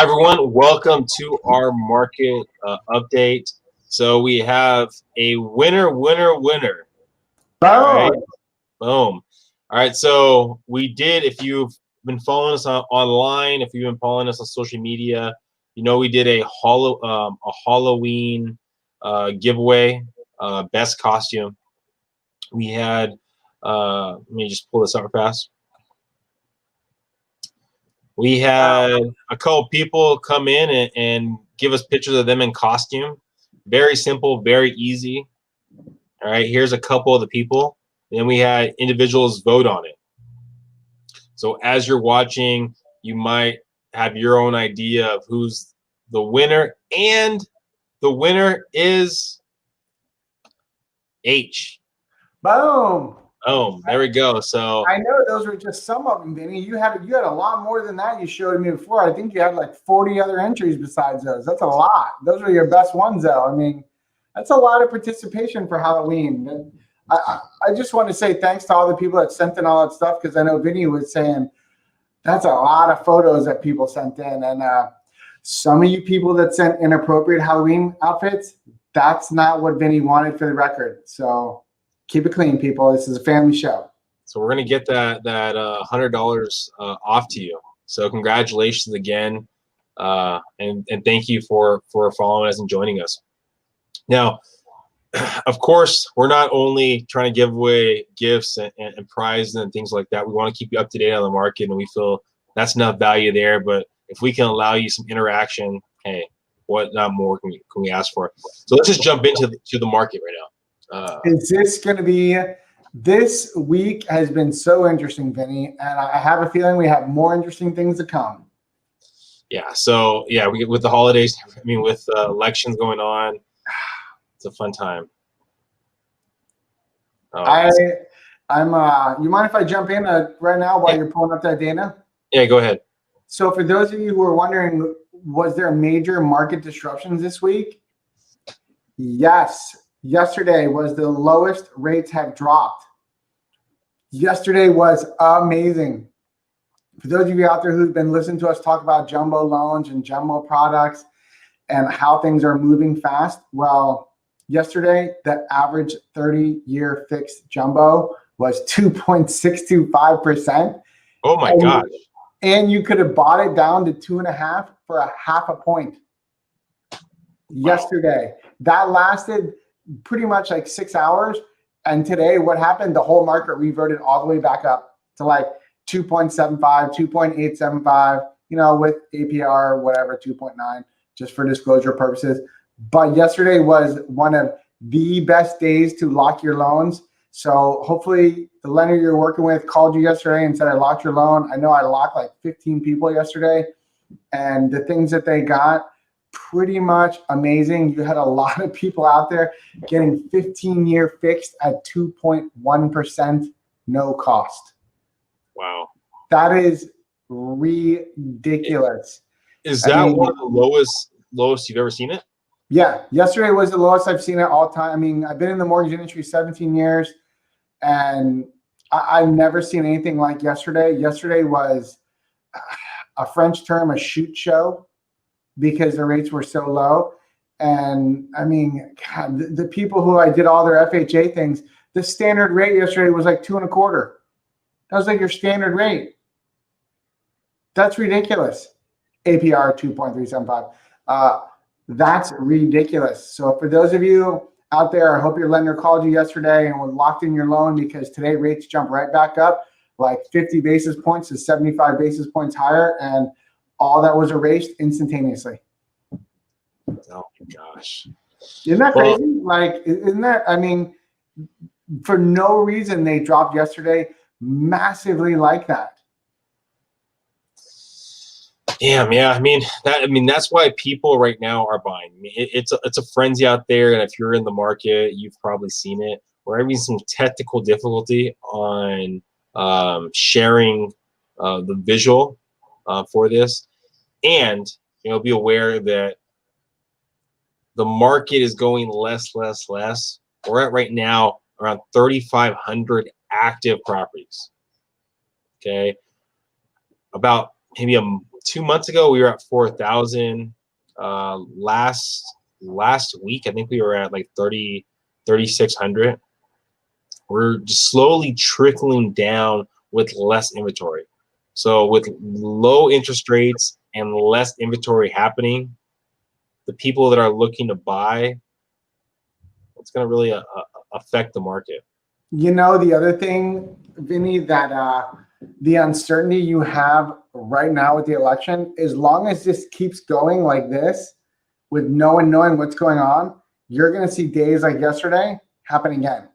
Hi everyone, welcome to our market update. So we have a winner. All right, Boom. boom. All right, so we did. If you've been following us online, if you've been following us on social media, you know we did a Halloween giveaway, best costume. We had. Let me just pull this up fast. We had a couple people come in and give us pictures of them in costume. Very simple, very easy. All right, here's a couple of the people. Then we had individuals vote on it. So as you're watching, you might have your own idea of who's the winner. And the winner is H. Boom. Oh, there we go. So I know those were just some of them, Vinny. You had a lot more than that you showed me before. I think you had like 40 other entries besides those. That's a lot. Those were your best ones, though. I mean, that's a lot of participation for Halloween. And I just want to say thanks to all the people that sent in all that stuff, because I know Vinny was saying that's a lot of photos that people sent in. And some of you people that sent inappropriate Halloween outfits, that's not what Vinny wanted for the record. So keep it clean, people. This is a family show. So we're gonna get that $100 off to you. So congratulations again, and thank you for following us and joining us. Now, of course, we're not only trying to give away gifts and prizes and things like that. We want to keep you up to date on the market, and we feel that's enough value there. But if we can allow you some interaction, hey, what not more can we ask for? So let's just jump into the market right now. Is this going to be? This week has been so interesting, Vinny, and I have a feeling we have more interesting things to come. Yeah. So yeah, with the holidays, I mean, with elections going on, it's a fun time. I'm. You mind if I jump in right now while you're pulling up that data? Yeah, go ahead. So for those of you who are wondering, was there major market disruptions this week? Yes. Yesterday was the lowest rates have dropped. Yesterday was amazing. For those of you out there who've been listening to us talk about jumbo loans and jumbo products and how things are moving fast, well, yesterday, the average 30-year fixed jumbo was 2.625%. Oh my gosh. And you could have bought it down to 2.5 for a half a point. Yesterday. That lasted pretty much like 6 hours. And today, what happened? The whole market reverted all the way back up to like 2.75, 2.875, with APR, whatever, 2.9, just for disclosure purposes. But yesterday was one of the best days to lock your loans. So hopefully the lender you're working with called you yesterday and said, I locked your loan. I know I locked like 15 people yesterday. And the things that they got, pretty much amazing. You had a lot of people out there getting 15-year fixed at 2.1% no cost. Wow. That is ridiculous. Is that one of the lowest you've ever seen it? Yeah. Yesterday was the lowest I've seen it all time. I mean, I've been in the mortgage industry 17 years, and I've never seen anything like yesterday. Yesterday was a French term, a shoot show, because the rates were so low. And I mean, God, the people who I did all their FHA things, the standard rate yesterday was like 2.25. That was like your standard rate. That's ridiculous. APR 2.375. That's ridiculous. So for those of you out there, I hope your lender called you yesterday and was locked in your loan, because today rates jump right back up like 50 basis points to 75 basis points higher. And all that was erased instantaneously. Oh my gosh. Isn't that crazy? I mean, for no reason they dropped yesterday massively like that. Damn, yeah. I mean, that's why people right now are buying. I mean, it's a frenzy out there, and if you're in the market, you've probably seen it. We're having some technical difficulty on sharing the visual for this. And be aware that the market is going less. We're at right now around 3,500 active properties. Okay, about maybe 2 months ago, we were at 4,000. Last week, I think we were at like 3,600. We're just slowly trickling down with less inventory. So with low interest rates and less inventory happening, the people that are looking to buy, it's going to really affect the market. You know, the other thing, Vinny, that the uncertainty you have right now with the election, as long as this keeps going like this, with no one knowing what's going on, you're going to see days like yesterday happen again.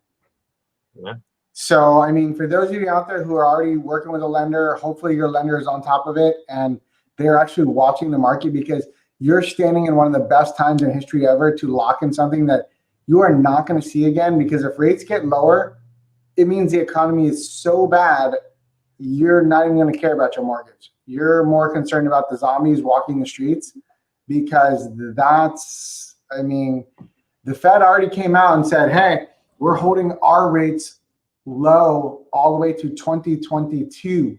Yeah. So, I mean, for those of you out there who are already working with a lender, hopefully your lender is on top of it and they're actually watching the market, because you're standing in one of the best times in history ever to lock in something that you are not going to see again. Because if rates get lower, it means the economy is so bad, you're not even going to care about your mortgage. You're more concerned about the zombies walking the streets, because that's, I mean, the Fed already came out and said, hey, we're holding our rates low all the way to 2022.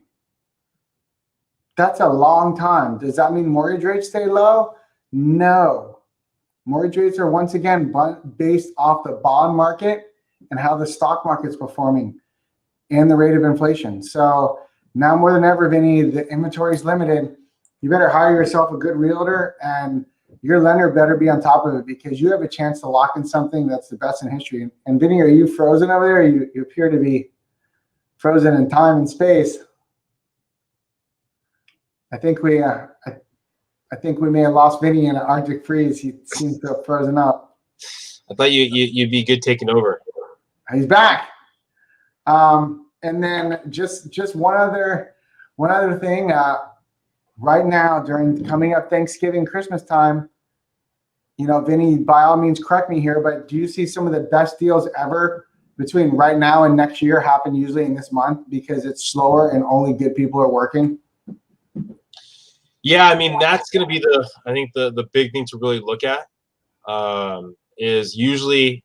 That's a long time. Does that mean mortgage rates stay low? No. Mortgage rates are once again based off the bond market and how the stock market's performing and the rate of inflation. So now more than ever, Vinny, the inventory is limited. You better hire yourself a good realtor, and your lender better be on top of it, because you have a chance to lock in something that's the best in history. And Vinny, are you frozen over there? You appear to be frozen in time and space. I think we may have lost Vinny in an Arctic freeze. He seems to have frozen up. I thought you'd be good taking over. He's back. And then just one other thing. Right now, during coming up Thanksgiving, Christmas time, you know, Vinny, by all means, correct me here, but do you see some of the best deals ever between right now and next year happen usually in this month, because it's slower and only good people are working? Yeah, I mean, that's going to be the big thing to really look at, is usually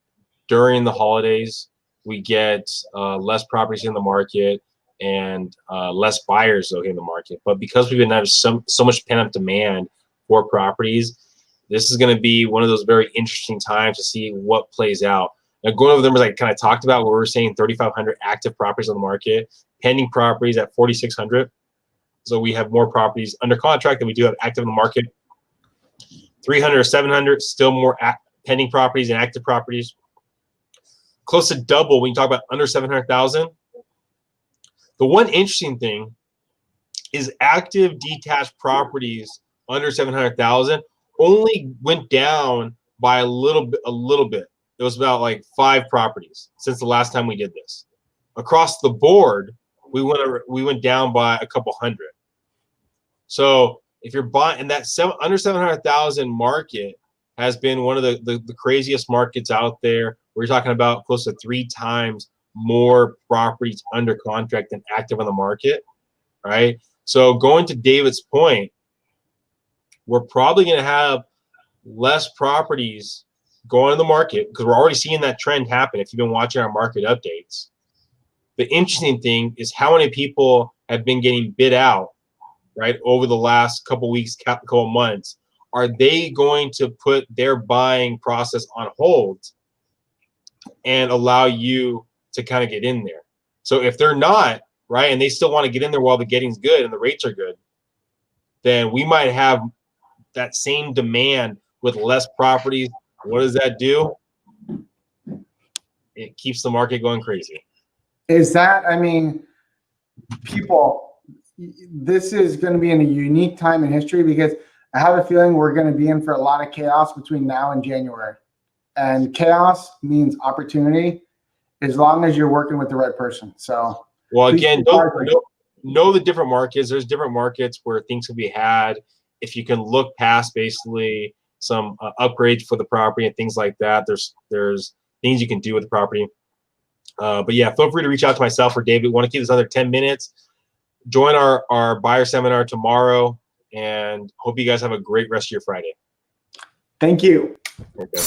during the holidays, we get less properties in the market and less buyers in the market. But because we've been having so much pent-up demand for properties, this is going to be one of those very interesting times to see what plays out. Now, going over the numbers I kind of talked about, where we're saying 3,500 active properties on the market, pending properties at 4,600. So we have more properties under contract than we do have active in the market. 300 or 700, still more pending properties and active properties. Close to double when you talk about under 700,000. The one interesting thing is active detached properties under 700,000 only went down by a little bit. It was about like 5 properties since the last time we did this. Across the board, we went down by a couple hundred. So if you're buying, and that under 700,000 market has been one of the craziest markets out there. We're talking about close to 3 times more properties under contract than active on the market, right? So going to David's point, we're probably going to have less properties going in the market, because we're already seeing that trend happen if you've been watching our market updates. The interesting thing is how many people have been getting bid out, right, over the last couple weeks, couple months. Are they going to put their buying process on hold and allow you to kind of get in there? So if they're not, right, and they still want to get in there while the getting's good and the rates are good, then we might have that same demand with less properties. What does that do? It keeps the market going crazy. Is that, I mean, people, this is going to be in a unique time in history, because I have a feeling we're going to be in for a lot of chaos between now and January. And chaos means opportunity, as long as you're working with the right person. So, well, again, know the different markets. There's different markets where things can be had. If you can look past basically some upgrades for the property and things like that, there's things you can do with the property. But yeah, feel free to reach out to myself or David. We want to keep this under 10 minutes. Join our buyer seminar tomorrow, and hope you guys have a great rest of your Friday. Thank you. Okay.